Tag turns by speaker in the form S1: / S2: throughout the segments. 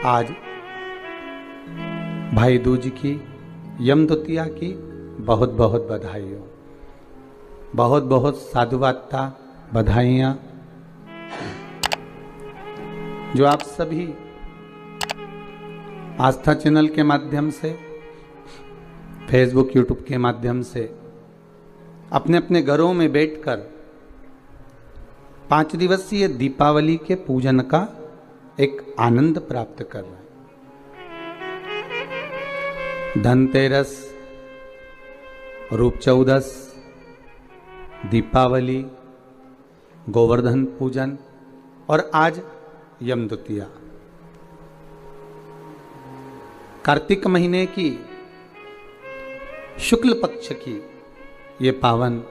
S1: आज भाई दूज की यम द्वितीया की बहुत बहुत बधाई हो, बहुत बहुत साधुवादता, बधाइयाँ जो आप सभी आस्था चैनल के माध्यम से, फेसबुक यूट्यूब के माध्यम से अपने अपने घरों में बैठकर 5 दिवसीय दीपावली के पूजन का एक आनंद प्राप्त कर रहे हैं। धनतेरस, रूप चौदस, दीपावली, गोवर्धन पूजन और आज यम द्वितीया। कार्तिक महीने की शुक्ल पक्ष की ये पावन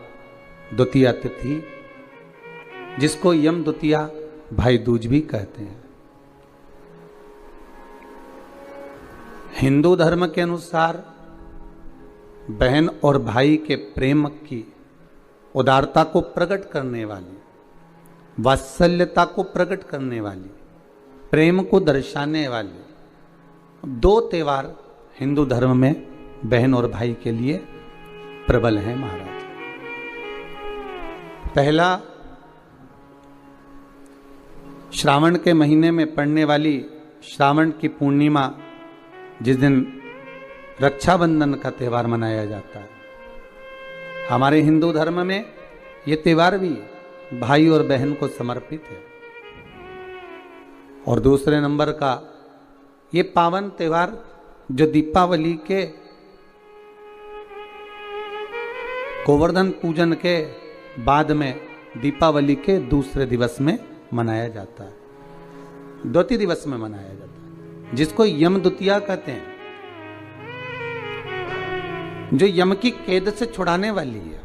S1: द्वितीया तिथि, जिसको यम द्वितीया भाई दूज भी कहते हैं। हिंदू धर्म के अनुसार बहन और भाई के प्रेम की उदारता को प्रकट करने वाली, वात्सल्यता को प्रकट करने वाली, प्रेम को दर्शाने वाली 2 त्यौहार हिंदू धर्म में बहन और भाई के लिए प्रबल हैं महाराज। पहला, श्रावण के महीने में पड़ने वाली श्रावण की पूर्णिमा, जिस दिन रक्षाबंधन का त्यौहार मनाया जाता है। हमारे हिंदू धर्म में ये त्यौहार भी भाई और बहन को समर्पित है। और दूसरे नंबर का ये पावन त्यौहार जो दीपावली के गोवर्धन पूजन के बाद में दीपावली के दूसरे दिवस में मनाया जाता है, द्वितीय दिवस में मनाया जाता है, जिसको यम द्वितीया कहते हैं, जो यम की कैद से छुड़ाने वाली है।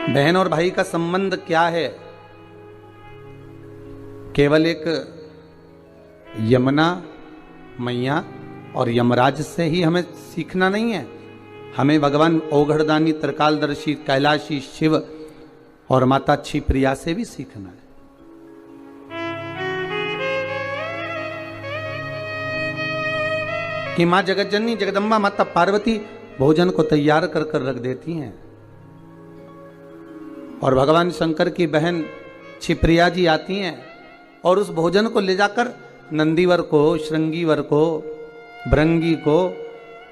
S1: बहन और भाई का संबंध क्या है? केवल एक यमुना मैया और यमराज से ही हमें सीखना नहीं है, हमें भगवान ओघड़दानी, त्रिकालदर्शी, कैलाशी शिव और माता क्षिप्रिया से भी सीखना है। कि मां जगतजननी जगदम्बा माता पार्वती भोजन को तैयार कर कर रख देती हैं और भगवान शंकर की बहन क्षिप्रिया जी आती हैं और उस भोजन को ले जाकर नंदीवर को, श्रृंगीवर को, भृंगी को,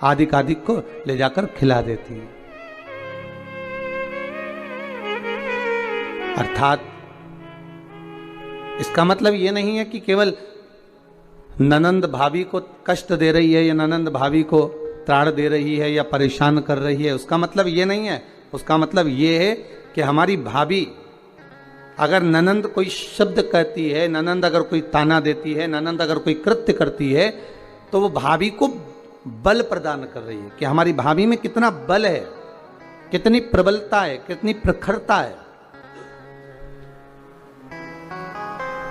S1: आदिकादिक को ले जाकर खिला देती हैं। अर्थात इसका मतलब ये नहीं है कि केवल ननंद भाभी को कष्ट दे रही है या ननंद भाभी को त्राण दे रही है या परेशान कर रही है, उसका मतलब ये नहीं है। उसका मतलब ये है कि हमारी भाभी अगर ननंद कोई शब्द कहती है, ननंद अगर कोई ताना देती है, ननंद अगर कोई कृत्य करती है, तो वो भाभी को बल प्रदान कर रही है कि हमारी भाभी में कितना बल है, कितनी प्रबलता है, कितनी प्रखरता है,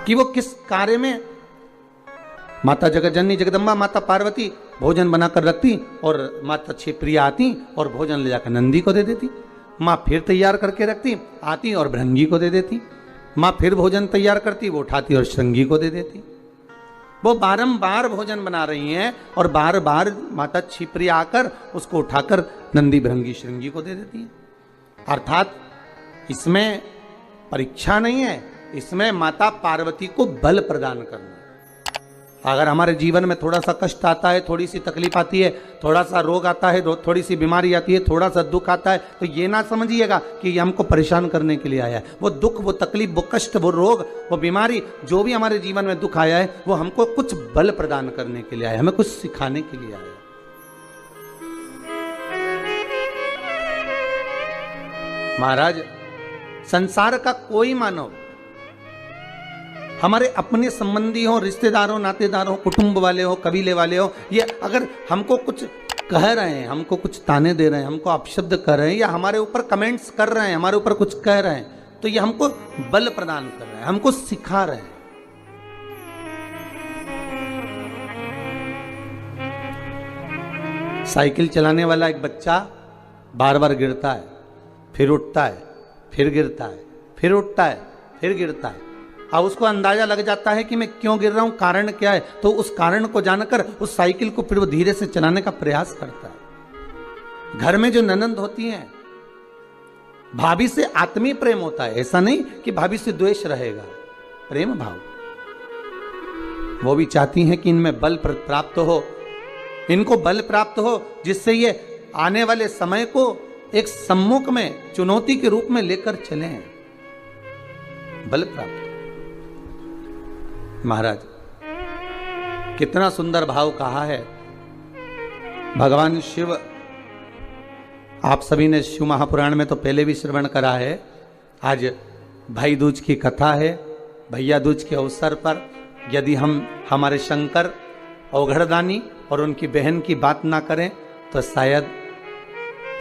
S1: कि वो किस कार्य में माता जगतजननी जगदम्बा माता पार्वती भोजन बनाकर रखती और माता क्षिप्रिया आती और भोजन ले जाकर नंदी को दे देती। माँ फिर तैयार करके रखती, आती और भृंगी को दे देती। माँ फिर भोजन तैयार करती, वो उठाती और श्रृंगी को दे देती। वो बारंबार भोजन बना रही हैं और बार बार माता क्षिप्रिया आकर उसको उठाकर नंदी, भृंगी, श्रृंगी को दे देती है। अर्थात इसमें परीक्षा नहीं है, इसमें माता पार्वती को बल प्रदान करना। अगर हमारे जीवन में थोड़ा सा कष्ट आता है, थोड़ी सी तकलीफ आती है, थोड़ा सा रोग आता है, थोड़ी सी बीमारी आती है, थोड़ा सा दुख आता है, तो ये ना समझिएगा कि ये हमको परेशान करने के लिए आया है। वो दुख, वो तकलीफ, वो कष्ट, वो रोग, वो बीमारी, जो भी हमारे जीवन में दुख आया है, वो हमको कुछ बल प्रदान करने के लिए आया है, हमें कुछ सिखाने के लिए आया है। महाराज, संसार का कोई मानव, हमारे अपने संबंधी हो, रिश्तेदार हो, नातेदार हो, कुटुंब वाले हो, कबीले वाले हो, ये अगर हमको कुछ कह रहे हैं, हमको कुछ ताने दे रहे हैं, हमको अपशब्द कर रहे हैं या हमारे ऊपर कमेंट्स कर रहे हैं, हमारे ऊपर कुछ कह रहे हैं, तो ये हमको बल प्रदान कर रहे हैं, हमको सिखा रहे हैं। साइकिल चलाने वाला एक बच्चा बार बार गिरता है, फिर उठता है, फिर गिरता है, फिर उठता है, फिर गिरता है। अब उसको अंदाजा लग जाता है कि मैं क्यों गिर रहा हूं, कारण क्या है, तो उस कारण को जानकर उस साइकिल को फिर वो धीरे से चलाने का प्रयास करता है। घर में जो ननंद होती हैं, भाभी से आत्मीय प्रेम होता है, ऐसा नहीं कि भाभी से द्वेष रहेगा, प्रेम भाव। वो भी चाहती हैं कि इनमें बल प्राप्त हो, इनको बल प्राप्त हो, जिससे ये आने वाले समय को एक सम्मुख में चुनौती के रूप में लेकर चले, बल प्राप्त। महाराज कितना सुंदर भाव कहा है भगवान शिव। आप सभी ने शिव महापुराण में तो पहले भी श्रवण करा है। आज भाई दूज की कथा है। भैया दूज के अवसर पर यदि हम हमारे शंकर अवघड़दानी और उनकी बहन की बात ना करें तो शायद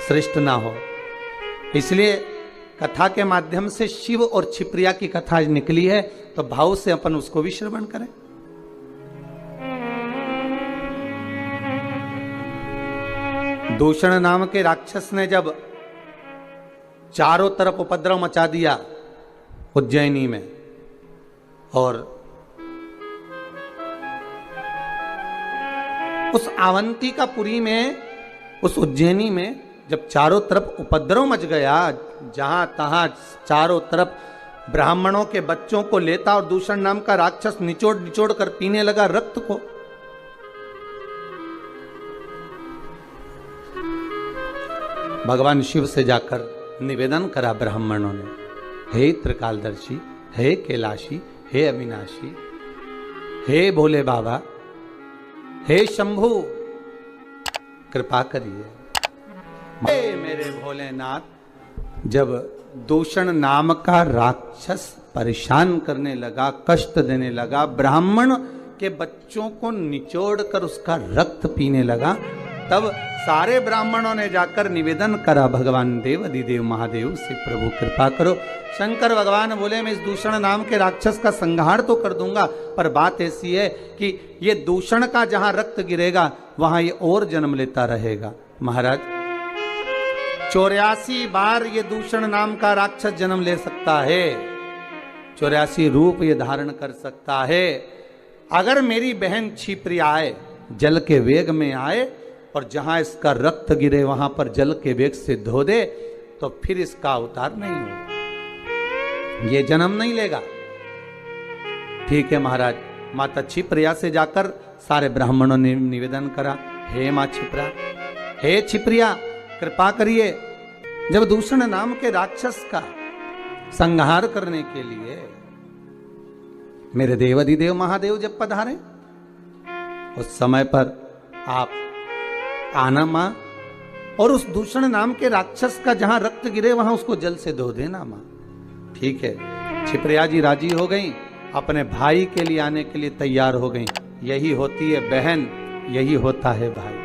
S1: श्रेष्ठ ना हो। इसलिए कथा के माध्यम से शिव और छिप्रिया की कथा आज निकली है, तो भाव से अपन उसको भी श्रवण करें। दूषण नाम के राक्षस ने जब चारों तरफ उपद्रव मचा दिया उज्जैनी में, और उस अवंतिकापुरी में, उस उज्जैनी में जब चारों तरफ उपद्रव मच गया, जहां तहां चारों तरफ ब्राह्मणों के बच्चों को लेता और दूषण नाम का राक्षस निचोड़ निचोड़ कर पीने लगा रक्त को। भगवान शिव से जाकर निवेदन करा ब्राह्मणों ने, हे त्रिकालदर्शी, हे कैलाशी, हे अविनाशी, हे भोले बाबा, हे शंभु, कृपा करिए। हे मेरे भोलेनाथ, जब दूषण नाम का राक्षस परेशान करने लगा, कष्ट देने लगा, ब्राह्मण के बच्चों को निचोड़ कर उसका रक्त पीने लगा, तब सारे ब्राह्मणों ने जाकर निवेदन करा भगवान देव अधिदेव महादेव से, प्रभु कृपा करो। शंकर भगवान बोले, मैं इस दूषण नाम के राक्षस का संहार तो कर दूंगा, पर बात ऐसी है कि ये दूषण का जहां रक्त गिरेगा वहां ये और जन्म लेता रहेगा। महाराज 84 बार ये दूषण नाम का राक्षस जन्म ले सकता है, 84 रूप ये धारण कर सकता है। अगर मेरी बहन छिप्रिया आए, जल के वेग में आए और जहां इसका रक्त गिरे वहां पर जल के वेग से धो दे, तो फिर इसका अवतार नहीं होगा, ये जन्म नहीं लेगा। ठीक है महाराज। माता छिप्रिया से जाकर सारे ब्राह्मणों ने निवेदन करा, हे मां छिप्रा, हे छिप्रिया, कृपा करिए। जब दूषण नाम के राक्षस का संहार करने के लिए मेरे देवाधिदेव महादेव जब पधारे, उस समय पर आप आना मां, और उस दूषण नाम के राक्षस का जहां रक्त गिरे वहां उसको जल से धो देना मां। ठीक है। छिप्रिया जी राजी हो गई, अपने भाई के लिए आने के लिए तैयार हो गई। यही होती है बहन, यही होता है भाई।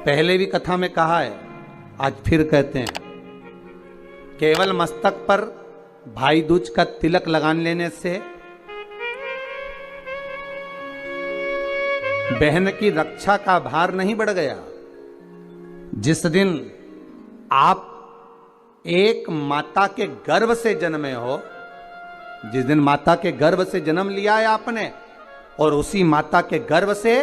S1: पहले भी कथा में कहा है, आज फिर कहते हैं, केवल मस्तक पर भाई दूज का तिलक लगा लेने से बहन की रक्षा का भार नहीं बढ़ गया। जिस दिन आप एक माता के गर्भ से जन्मे हो, जिस दिन माता के गर्भ से जन्म लिया है आपने, और उसी माता के गर्भ से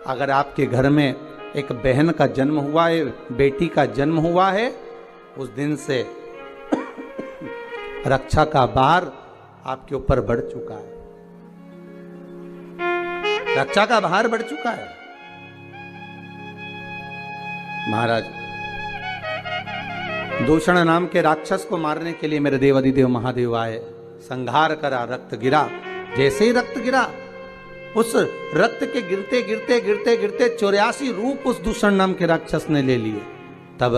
S1: अगर आपके घर में एक बहन का जन्म हुआ है, बेटी का जन्म हुआ है, उस दिन से रक्षा का भार आपके ऊपर बढ़ चुका है, रक्षा का भार बढ़ चुका है। महाराज दूषण नाम के राक्षस को मारने के लिए मेरे देवाधिदेव महादेव आए, संहार करा, रक्त गिरा। जैसे ही रक्त गिरा, उस रक्त के गिरते गिरते गिरते गिरते 84 रूप उस दूषण नाम के राक्षस ने ले लिए। तब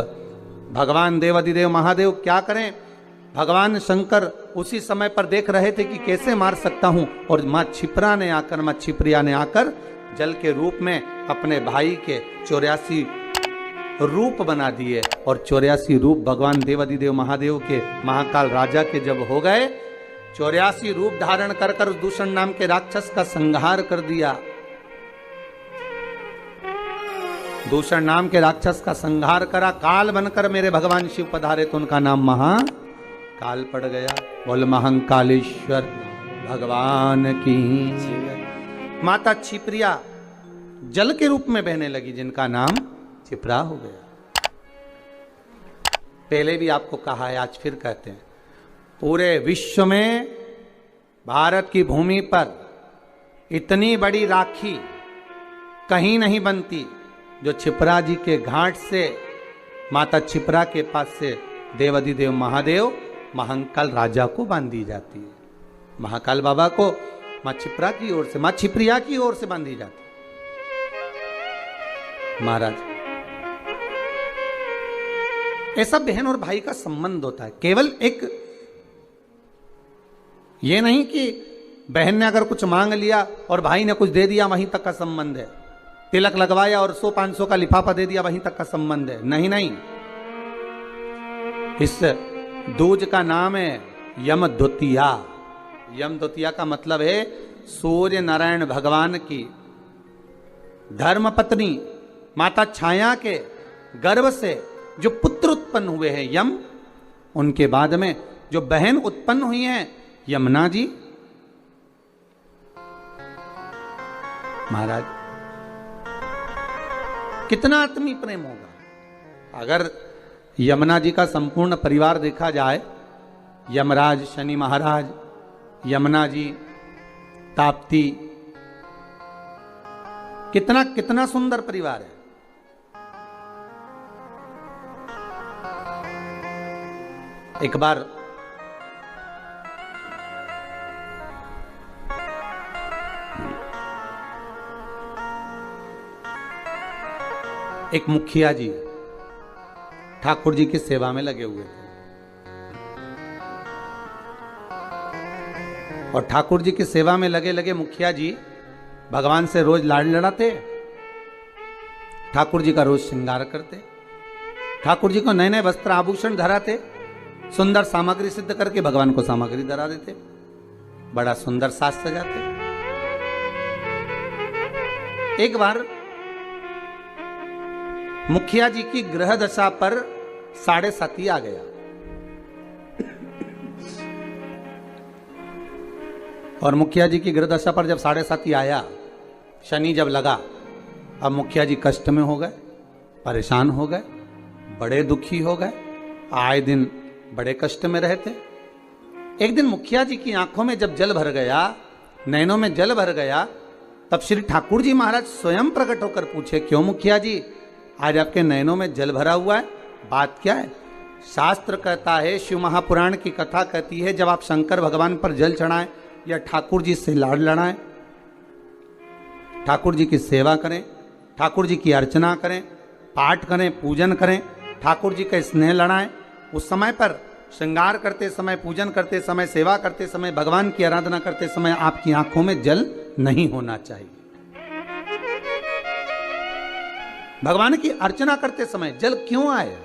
S1: भगवान देवाधिदेव महादेव क्या करें, भगवान शंकर उसी समय पर देख रहे थे कि कैसे मार सकता हूं, और मां छिप्रा ने आकर, मां छिप्रिया ने आकर जल के रूप में अपने भाई के 84 रूप बना दिए, और 84 रूप भगवान देवाधिदेव महादेव के महाकाल राजा के जब हो गए, 84 रूप धारण कर कर उस दूषण नाम के राक्षस का संहार कर दिया। दूषण नाम के राक्षस का संहार करा, काल बनकर मेरे भगवान शिव पधारे, तो उनका नाम काल पड़ गया। बोल महाकालेश्वर भगवान की जय। माता छिप्रिया जल के रूप में बहने लगी, जिनका नाम छिप्रा हो गया। पहले भी आपको कहा है, आज फिर कहते हैं, पूरे विश्व में भारत की भूमि पर इतनी बड़ी राखी कहीं नहीं बनती जो छिप्रा जी के घाट से, माता छिप्रा के पास से देवाधिदेव महादेव महाकाल राजा को बांधी जाती है। महाकाल बाबा को मां छिप्रा की ओर से, मां छिप्रिया की ओर से बांधी जाती है। महाराज, ऐसा बहन और भाई का संबंध होता है। केवल एक ये नहीं कि बहन ने अगर कुछ मांग लिया और भाई ने कुछ दे दिया, वहीं तक का संबंध है। तिलक लगवाया और 100-500 का लिफाफा दे दिया, वहीं तक का संबंध है। नहीं नहीं, इस दूज का नाम है यम द्वितीया। यम द्वितीया का मतलब है सूर्य नारायण भगवान की धर्म पत्नी माता छाया के गर्भ से जो पुत्र उत्पन्न हुए हैं यम, उनके बाद में जो बहन उत्पन्न हुई हैं यमुना जी। महाराज, कितना आत्मीय प्रेम होगा अगर यमुना जी का संपूर्ण परिवार देखा जाए। यमराज, शनि महाराज, यमुना जी, ताप्ती, कितना कितना सुंदर परिवार है। एक बार एक मुखिया जी ठाकुर जी की सेवा में लगे हुए थे और ठाकुर जी की सेवा में लगे लगे मुखिया जी भगवान से रोज लाड़ लड़ाते, ठाकुर जी का रोज श्रृंगार करते, ठाकुर जी को नए नए वस्त्र आभूषण धराते, सुंदर सामग्री सिद्ध करके भगवान को सामग्री धरा देते, बड़ा सुंदर साज सजाते। एक बार मुखिया जी की ग्रह दशा पर 7.5 आ गया और मुखिया जी की ग्रह दशा पर जब 7.5 आया, शनि जब लगा, अब मुखिया जी कष्ट में हो गए, परेशान हो गए, बड़े दुखी हो गए, आए दिन बड़े कष्ट में रहते। एक दिन मुखिया जी की आंखों में जब जल भर गया, नैनों में जल भर गया, तब श्री ठाकुर जी महाराज स्वयं प्रकट होकर पूछे, क्यों मुखिया जी आज आपके नैनों में जल भरा हुआ है, बात क्या है? शास्त्र कहता है, शिव महापुराण की कथा कहती है, जब आप शंकर भगवान पर जल चढ़ाएं या ठाकुर जी से लाड़ लड़ाएं, ठाकुर जी की सेवा करें, ठाकुर जी की अर्चना करें, पाठ करें, पूजन करें, ठाकुर जी का स्नेह लड़ाएं, उस समय पर श्रृंगार करते समय, पूजन करते समय, सेवा करते समय, भगवान की आराधना करते समय आपकी आंखों में जल नहीं होना चाहिए। भगवान की अर्चना करते समय जल क्यों आए?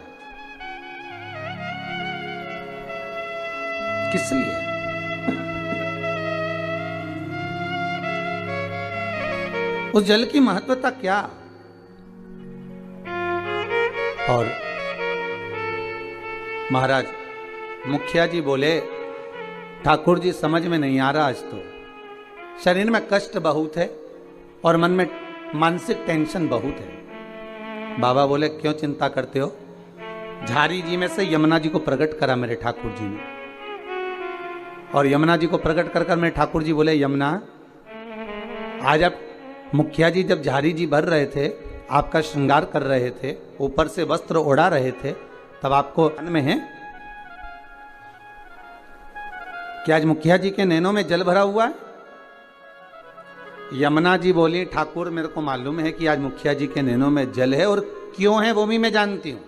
S1: किस लिए? उस जल की महत्वता क्या? और महाराज मुखिया जी बोले, ठाकुर जी समझ में नहीं आ रहा, आज तो शरीर में कष्ट बहुत है और मन में मानसिक टेंशन बहुत है। बाबा बोले, क्यों चिंता करते हो? झारी जी में से यमुना जी को प्रकट करा मेरे ठाकुर जी ने, और यमुना जी को प्रकट कर कर मेरे ठाकुर जी बोले, यमुना आज आप मुखिया जी जब झारी जी भर रहे थे, आपका श्रृंगार कर रहे थे, ऊपर से वस्त्र ओढ़ा रहे थे, तब आपको मन में है कि आज मुखिया जी के नैनों में जल भरा हुआ है? यमुना जी बोली, ठाकुर मेरे को मालूम है कि आज मुखिया जी के नैनों में जल है, और क्यों है वो भी मैं जानती हूं।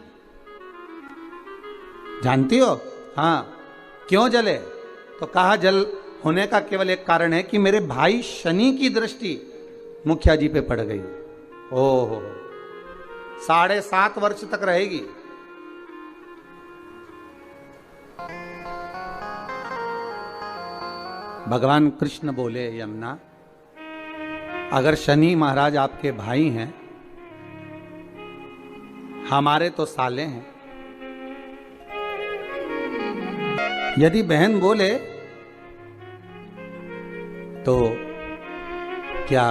S1: जानती हो? हाँ। क्यों जल है? तो कहा, जल होने का केवल एक कारण है कि मेरे भाई शनि की दृष्टि मुखिया जी पे पड़ गई। ओहो, 7.5 वर्ष तक रहेगी। भगवान कृष्ण बोले, यमुना अगर शनि महाराज आपके भाई हैं, हमारे तो साले हैं, यदि बहन बोले तो क्या